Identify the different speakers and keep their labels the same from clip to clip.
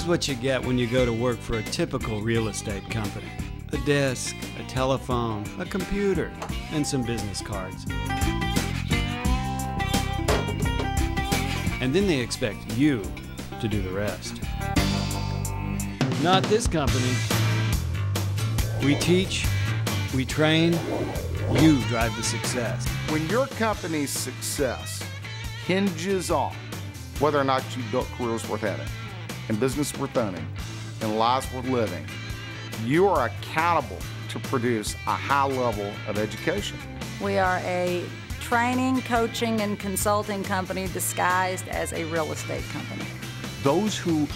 Speaker 1: Here's what you get when you go to work for a typical real estate company. A desk, a telephone, a computer, and some business cards. And then they expect you to do the rest. Not this company. We teach, we train, you drive the success.
Speaker 2: When your company's success hinges on whether or not you built careers worth having, and business worth owning, and lives worth living, you are accountable to produce a high level of education.
Speaker 3: We are a training, coaching, and consulting company disguised as a real estate company.
Speaker 4: Those who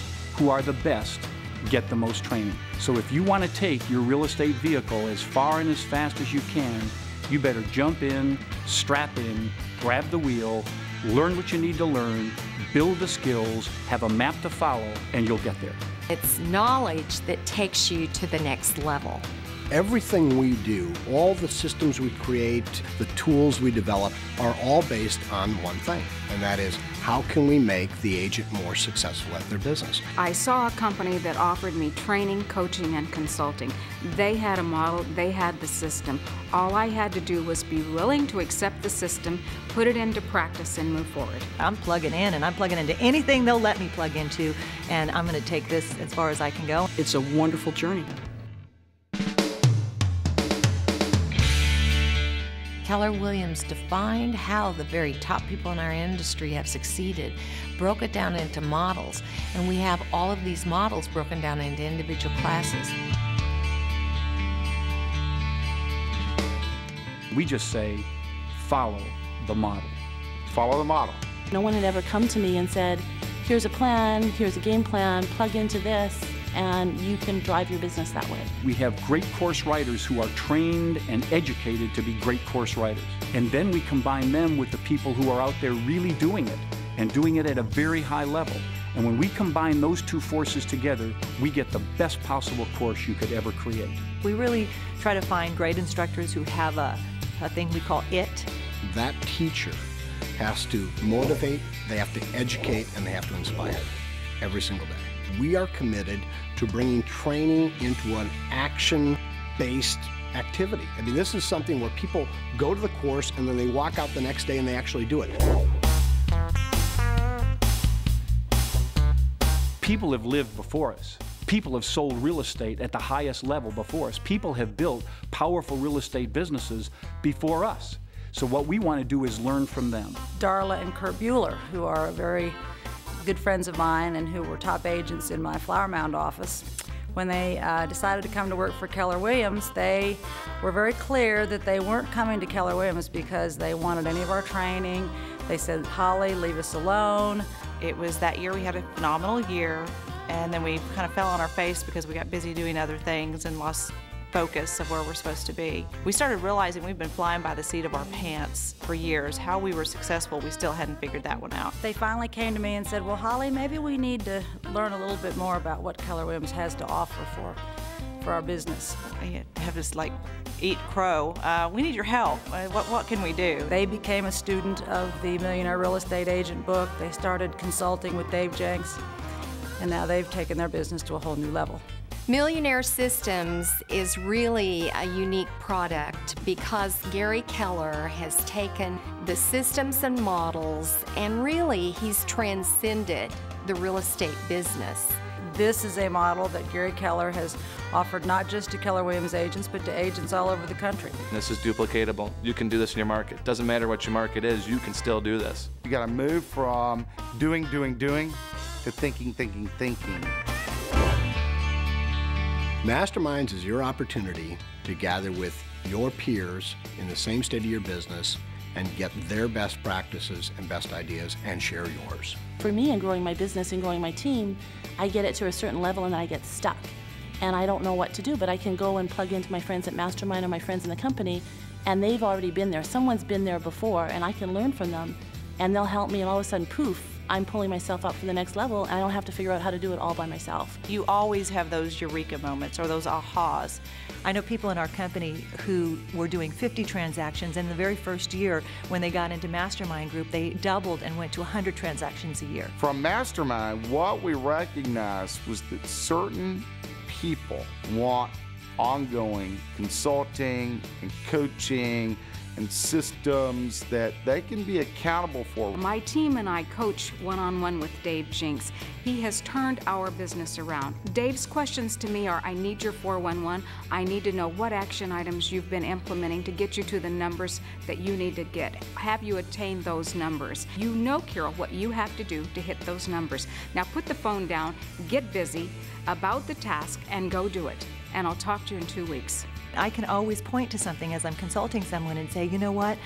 Speaker 4: are the best get the most training. So if you want to take your real estate vehicle as far and as fast as you can, you better jump in, strap in, grab the wheel, learn what you need to learn, build the skills, have a map to follow, and you'll get there.
Speaker 5: It's knowledge that takes you to the next level.
Speaker 6: Everything we do, all the systems we create, the tools we develop, are all based on one thing, and that is, how can we make the agent more successful at their business?
Speaker 7: I saw a company that offered me training, coaching, and consulting. They had a model, they had the system. All I had to do was be willing to accept the system, put it into practice, and move forward.
Speaker 8: I'm plugging in, and I'm plugging into anything they'll let me plug into, and I'm going to take this as far as I can go.
Speaker 9: It's a wonderful journey.
Speaker 5: Keller Williams defined how the very top people in our industry have succeeded, broke it down into models, and we have all of these models broken down into individual classes.
Speaker 4: We just say, follow the model.
Speaker 2: Follow the model.
Speaker 10: No one had ever come to me and said, here's a plan, here's a game plan, plug into this, and you can drive your business that way.
Speaker 4: We have great course writers who are trained and educated to be great course writers. And then we combine them with the people who are out there really doing it, and doing it at a very high level. And when we combine those two forces together, we get the best possible course you could ever create.
Speaker 8: We really try to find great instructors who have a thing we call IT.
Speaker 6: That teacher has to motivate, they have to educate, and they have to inspire every single day. We are committed to bringing training into an action-based activity. I mean, this is something where people go to the course and then they walk out the next day and they actually do it.
Speaker 4: People have lived before us. People have sold real estate at the highest level before us. People have built powerful real estate businesses before us. So what we want to do is learn from them.
Speaker 3: Darla and Kurt Bueller, who are very good friends of mine and who were top agents in my Flower Mound office, when they decided to come to work for Keller Williams, they were very clear that they weren't coming to Keller Williams because they wanted any of our training. They said, Holly, leave us alone.
Speaker 11: It was that year we had a phenomenal year, and then we kind of fell on our face because we got busy doing other things and lost focus of where we're supposed to be. We started realizing we've been flying by the seat of our pants for years. How we were successful, we still hadn't figured that one out.
Speaker 3: They finally came to me and said, well, Holly, maybe we need to learn a little bit more about what Keller Williams has to offer for our business.
Speaker 11: I have this like, eat crow. We need your help. What can we do?
Speaker 3: They became a student of the Millionaire Real Estate Agent book. They started consulting with Dave Jenks, and now they've taken their business to a whole new level.
Speaker 5: Millionaire Systems is really a unique product because Gary Keller has taken the systems and models and really he's transcended the real estate business.
Speaker 3: This is a model that Gary Keller has offered not just to Keller Williams agents, but to agents all over the country.
Speaker 12: This is duplicatable. You can do this in your market. Doesn't matter what your market is, you can still do this.
Speaker 2: You got to move from doing to thinking.
Speaker 6: Masterminds is your opportunity to gather with your peers in the same state of your business and get their best practices and best ideas and share yours.
Speaker 10: For me, in growing my business and growing my team, I get it to a certain level and then I get stuck. And I don't know what to do, but I can go and plug into my friends at Mastermind or my friends in the company, and they've already been there. Someone's been there before, and I can learn from them, and they'll help me, and all of a sudden, poof, I'm pulling myself up for the next level, and I don't have to figure out how to do it all by myself.
Speaker 11: You always have those eureka moments or those ahas.
Speaker 8: I know people in our company who were doing 50 transactions, and the very first year when they got into Mastermind Group, they doubled and went to 100 transactions a year.
Speaker 2: From Mastermind, what we recognized was that certain people want ongoing consulting and coaching and systems that they can be accountable for.
Speaker 7: My team and I coach one-on-one with Dave Jinks. He has turned our business around. Dave's questions to me are, I need your 411. I need to know what action items you've been implementing to get you to the numbers that you need to get. Have you attained those numbers? You know, Carol, what you have to do to hit those numbers. Now put the phone down, get busy about the task, and go do it. And I'll talk to you in 2 weeks.
Speaker 8: I can always point to something as I'm consulting someone and say, you know what,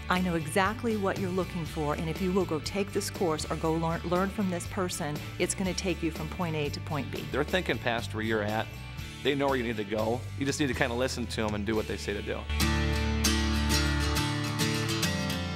Speaker 8: I know exactly what you're looking for, and if you will go take this course or go learn from this person, it's going to take you from point A to point B.
Speaker 12: They're thinking past where you're at. They know where you need to go. You just need to kind of listen to them and do what they say to do.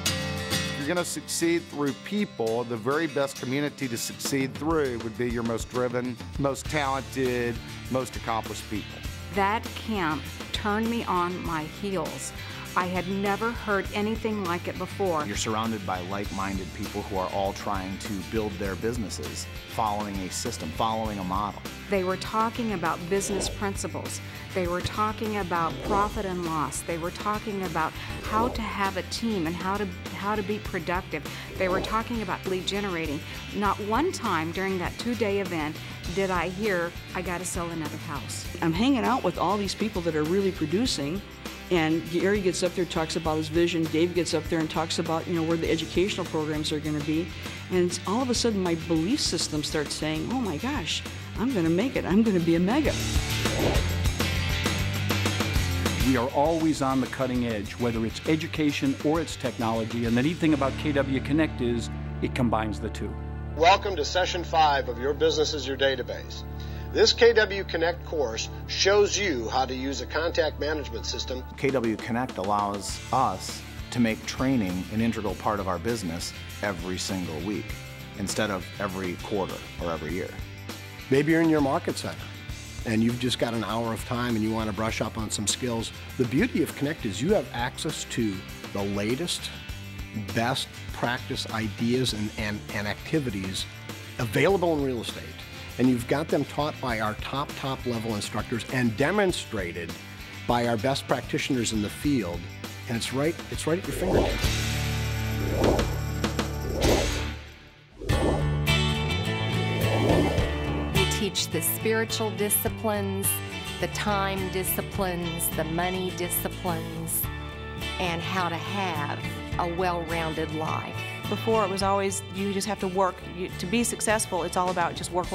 Speaker 2: If you're going to succeed through people, the very best community to succeed through would be your most driven, most talented, most accomplished people.
Speaker 7: That camp turned me on my heels. I had never heard anything like it before.
Speaker 9: You're surrounded by like-minded people who are all trying to build their businesses, following a system, following a model.
Speaker 7: They were talking about business principles. They were talking about profit and loss. They were talking about how to have a team and how to be productive. They were talking about lead generating. Not one time during that 2-day event did I hear, I got to sell another house.
Speaker 13: I'm hanging out with all these people that are really producing, and Gary gets up there and talks about his vision. Dave gets up there and talks about, where the educational programs are going to be. And all of a sudden my belief system starts saying, oh my gosh, I'm going to make it. I'm going to be a mega.
Speaker 4: We are always on the cutting edge, whether it's education or it's technology. And the neat thing about KW Connect is it combines the two.
Speaker 14: Welcome to Session 5 of Your Business is Your Database. This KW Connect course shows you how to use a contact management system.
Speaker 9: KW Connect allows us to make training an integral part of our business every single week instead of every quarter or every year.
Speaker 6: Maybe you're in your market center and you've just got an hour of time and you want to brush up on some skills. The beauty of Connect is you have access to the latest, best practice ideas and activities available in real estate. And you've got them taught by our top level instructors and demonstrated by our best practitioners in the field. And it's right at your fingertips.
Speaker 5: We teach the spiritual disciplines, the time disciplines, the money disciplines, and how to have a well-rounded life.
Speaker 11: Before it was always, you just have to work. To be successful, it's all about just work.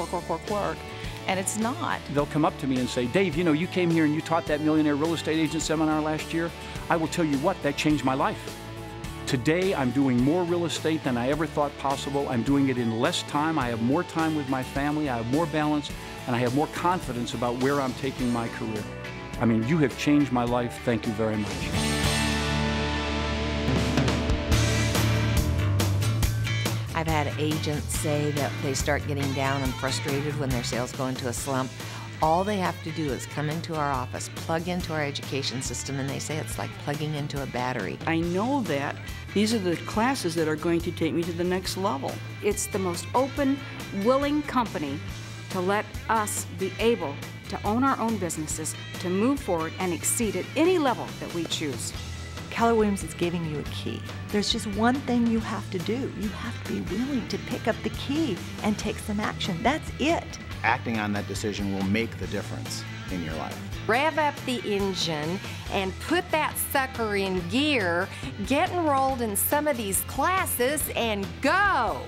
Speaker 11: And it's not.
Speaker 4: They'll come up to me and say, Dave, you came here and you taught that Millionaire Real Estate Agent seminar last year. I will tell you what, that changed my life. Today, I'm doing more real estate than I ever thought possible. I'm doing it in less time. I have more time with my family. I have more balance, and I have more confidence about where I'm taking my career. I mean, you have changed my life. Thank you very much.
Speaker 15: I've had agents say that they start getting down and frustrated when their sales go into a slump. All they have to do is come into our office, plug into our education system, and they say it's like plugging into a battery.
Speaker 13: I know that these are the classes that are going to take me to the next level.
Speaker 7: It's the most open, willing company to let us be able to own our own businesses, to move forward and exceed at any level that we choose.
Speaker 8: Keller Williams is giving you a key. There's just one thing you have to do. You have to be willing to pick up the key and take some action. That's it.
Speaker 9: Acting on that decision will make the difference in your life.
Speaker 5: Rev up the engine and put that sucker in gear, get enrolled in some of these classes, and go!